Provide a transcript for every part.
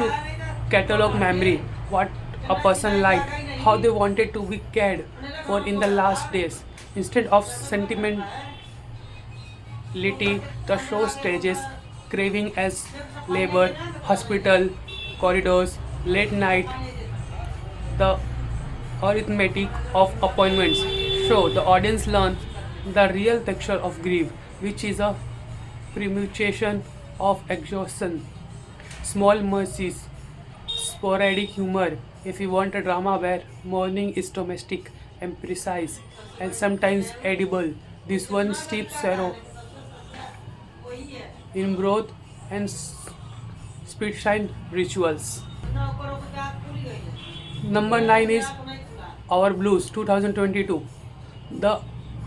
to catalog memory, what a person liked, how they wanted to be cared for in the last days. Instead of sentimentality, the show stages craving as labor, hospital, corridors, late night, the arithmetic of appointments show the audience learn the real texture of grief, which is a permutation of exhaustion, small mercies, sporadic humor. If you want a drama where mourning is domestic and precise and sometimes edible, this one steeps sorrow in broth and spitshine rituals. Number 9 is Our Blues 2022. The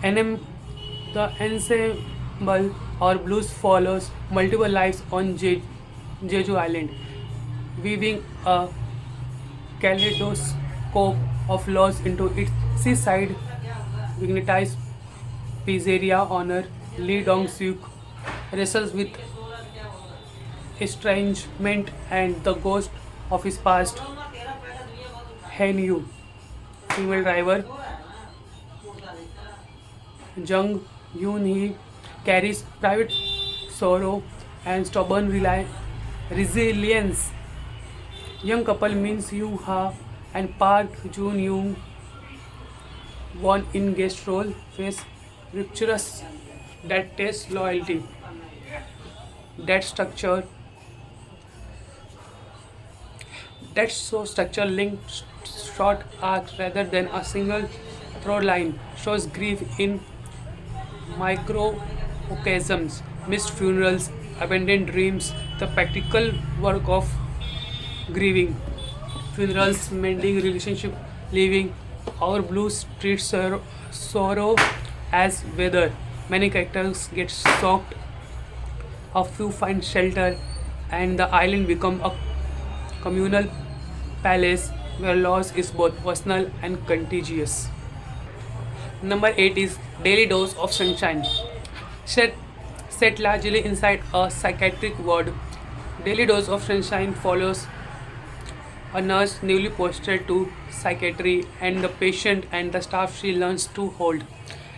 NM the ensemble Our Blues follows multiple lives on Jeju Island, weaving a kaleidoscope of loss into its seaside dignitized pizzeria owner Lee Dong-suk wrestles with estrangement and the ghost of his past. Hen Yu, female driver Jung Yoon Hee carries private sorrow and stubborn resilience. Young couple Min Soo Ha and Park Joon Young, one in guest role, face ruptures that test loyalty. That structure that so structure linked short arcs rather than a single through line shows grief in microcosms, missed funerals, abandoned dreams, the practical work of grieving, funerals, mending relationship, leaving. Our blues treat sorrow as weather. Many characters get soaked, a few find shelter, and the island becomes a communal palace where loss is both personal and contagious. Number 8 is Daily Dose of Sunshine. Set, set largely inside a psychiatric ward, Daily Dose of Sunshine follows a nurse newly posted to psychiatry and the patient and the staff she learns to hold.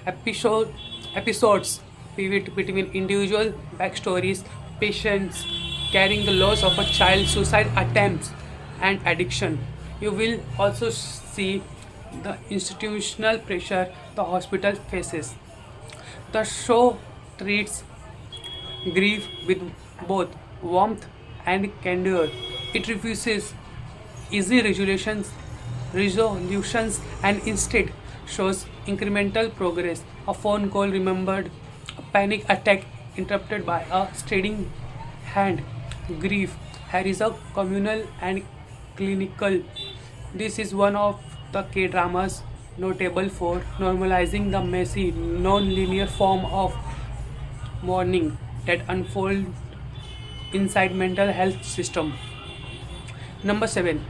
Episodes pivot between individual backstories, patients carrying the loss of a child, suicide attempts, and addiction. You will also see the institutional pressure the hospital faces. The show treats grief with both warmth and candor. It refuses easy resolutions and instead shows incremental progress. A phone call remembered, a panic attack interrupted by a steadying hand. Grief here is a communal and clinical. This is one of the K dramas notable for normalizing the messy, non-linear form of mourning that unfolds inside mental health system. Number 7,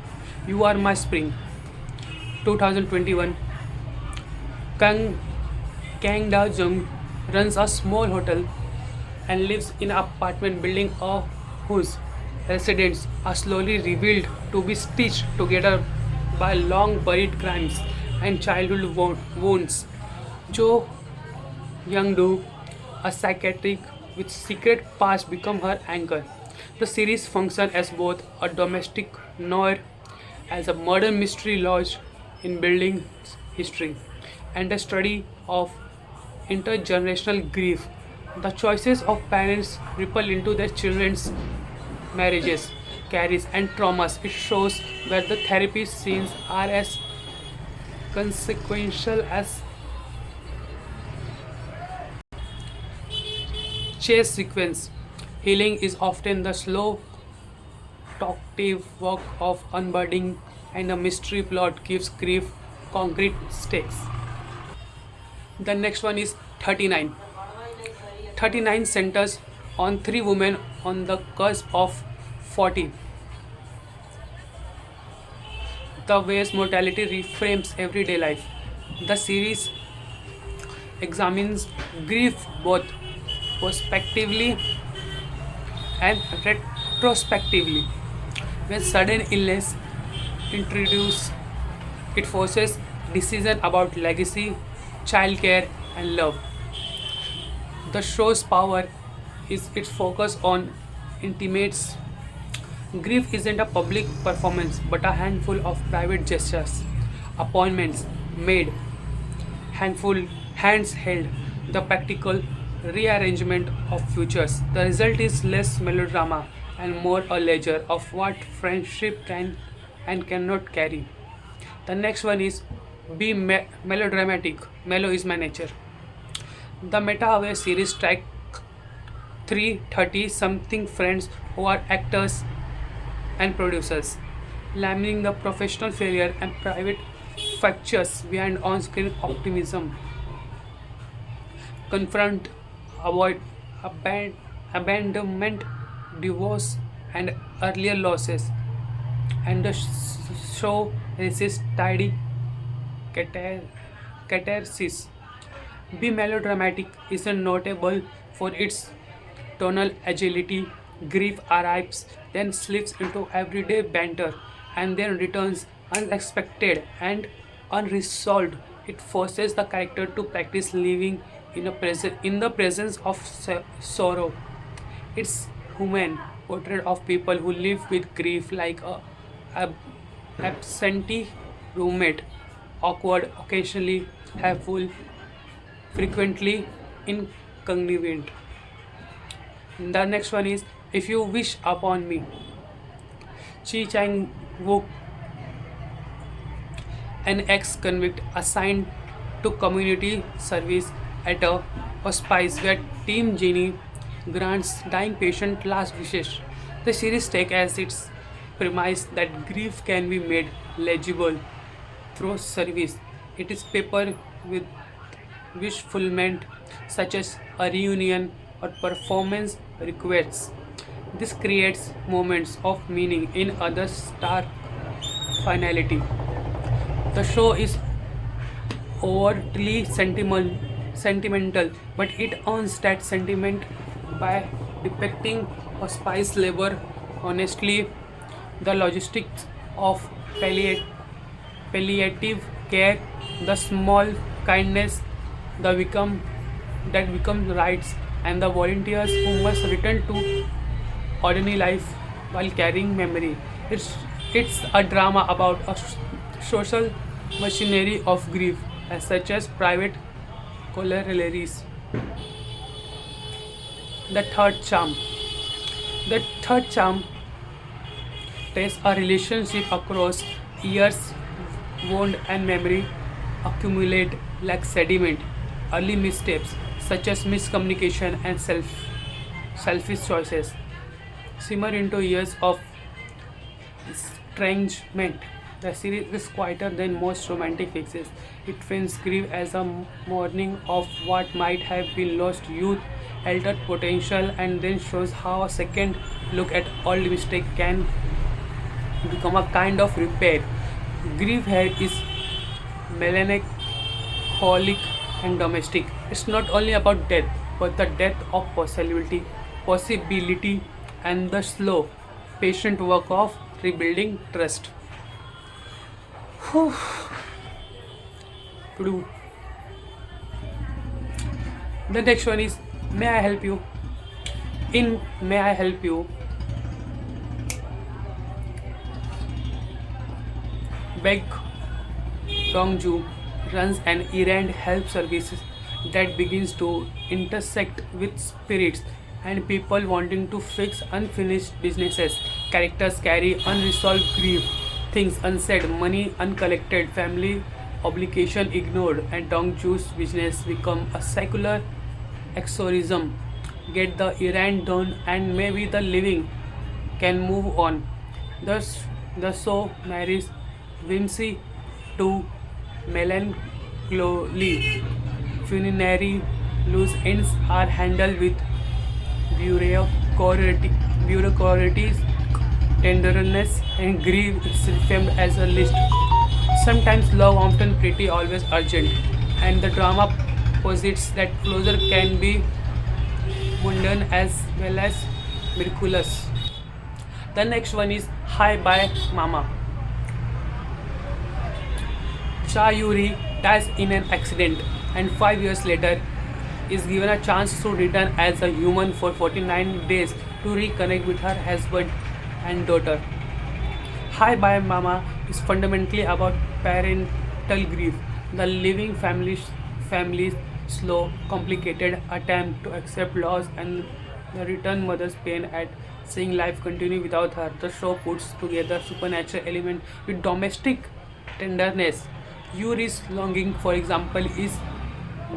You Are My Spring, 2021. Kang Kang Da Jung runs a small hotel and lives in an apartment building whose residents are slowly revealed to be stitched together by long buried crimes and childhood wounds. Jo Young-do, a psychiatric with secret past, become her anchor. The series functions as both a domestic noir as a murder mystery lodged in building history and a study of intergenerational grief. The choices of parents ripple into their children's marriages, careers, and traumas. It shows where the therapy scenes are as consequential as chase sequence. Healing is often the slow, talkative work of unburdening, and the mystery plot gives grief concrete stakes. The next one is 39. 39 centers on three women on the cusp of 40. The ways mortality reframes everyday life. The series examines grief both prospectively and retrospectively. When sudden illness introduced, it forces decision about legacy, childcare, and love. The show's power is its focus on intimates. Grief isn't a public performance but a handful of private gestures, appointments made, handful hands held, the practical rearrangement of futures. The result is less melodrama and more a ledger of what friendship can and cannot carry. The next one is be melodramatic. Melo is my nature. The Meta Aware series track 330 something friends who are actors and producers, lamenting the professional failure and private fractures behind on screen optimism, confront, avoid abandonment, divorce, and earlier losses, and the show resists tidy catar- catharsis. Be melodramatic is notable for its tonal agility. Grief arrives, then slips into everyday banter, and then returns unexpected and unresolved. It forces the character to practice living in the presence of sorrow. It's human portrait of people who live with grief like a ab- absentee roommate, awkward, occasionally helpful, frequently inconvenient. The next one is If You Wish Upon Me. Chi Chang Wook, an ex convict assigned to community service at a hospice where Team Genie grants dying patient last wishes. The series takes as its premise that grief can be made legible through service. It is paper with wish fulfillment, such as a reunion or performance requests. This creates moments of meaning in other stark finality. The show is overtly sentimental, but it earns that sentiment by depicting hospice labor honestly, the logistics of palliative care, the small kindness, the become that become rights, and the volunteers who must return to ordinary life while carrying memory. It's a drama about a social machinery of grief, as such as private corollaries. The third charm. The third charm traces a relationship across years, wound and memory accumulate like sediment. Early missteps, such as miscommunication and selfish choices, simmer into years of estrangement. The series is quieter than most romantic fixes. It frames grief as a mourning of what might have been lost youth, altered potential, and then shows how a second look at old mistake can become a kind of repair. Grief here is melancholic and domestic. It's not only about death, but the death of possibility, and the slow, patient work of rebuilding trust. Whew. To The next one is May I Help You? In May I Help You, Beg Dongju runs an errand help service that begins to intersect with spirits and people wanting to fix unfinished businesses. Characters carry unresolved grief, things unsaid, money uncollected, family obligation ignored, and Dongju's business become a secular exorcism. Get the errand done, and maybe the living can move on. Thus, the show marries whimsy to melancholy. Funerary loose ends are handled with bureaucracy, tenderness, and grief is framed as a list. Sometimes love, often pretty, always urgent, and the drama posits that closure can be mundane as well as miraculous. The next one is Hi Bye Mama. Cha Yuri dies in an accident and 5 years later is given a chance to return as a human for 49 days to reconnect with her husband and daughter. Hi Bye Mama is fundamentally about parental grief, the living family's slow, complicated attempt to accept loss and the return mother's pain at seeing life continue without her. The show puts together supernatural element with domestic tenderness. Yuri's longing, for example, is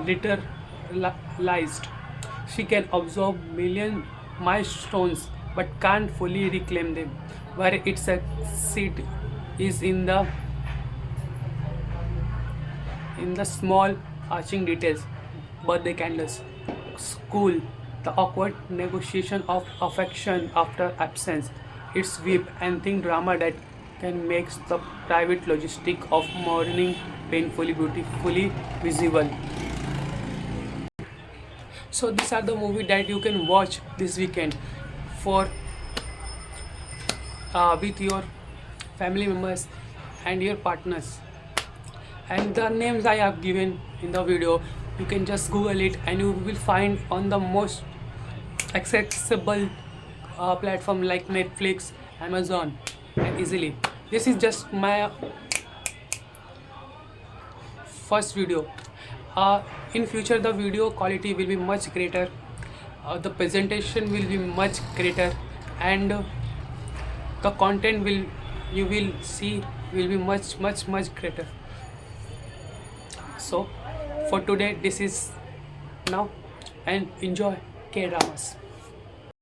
literalized. She can absorb million milestones but can't fully reclaim them. Where it succeeds is in the small arching details, birthday candles, school, the awkward negotiation of affection after absence. It's weep and think drama that can make the private logistic of mourning painfully beautifully visible. So these are the movie that you can watch this weekend for with your family members and your partners. And the names I have given in the video, you can just Google it and you will find on the most accessible platform like Netflix, Amazon, and easily. This is just my first video. In future, the video quality will be much greater. The presentation will be much greater, and the content will you will see will be much greater. So, for today, this is now, and enjoy K dramas.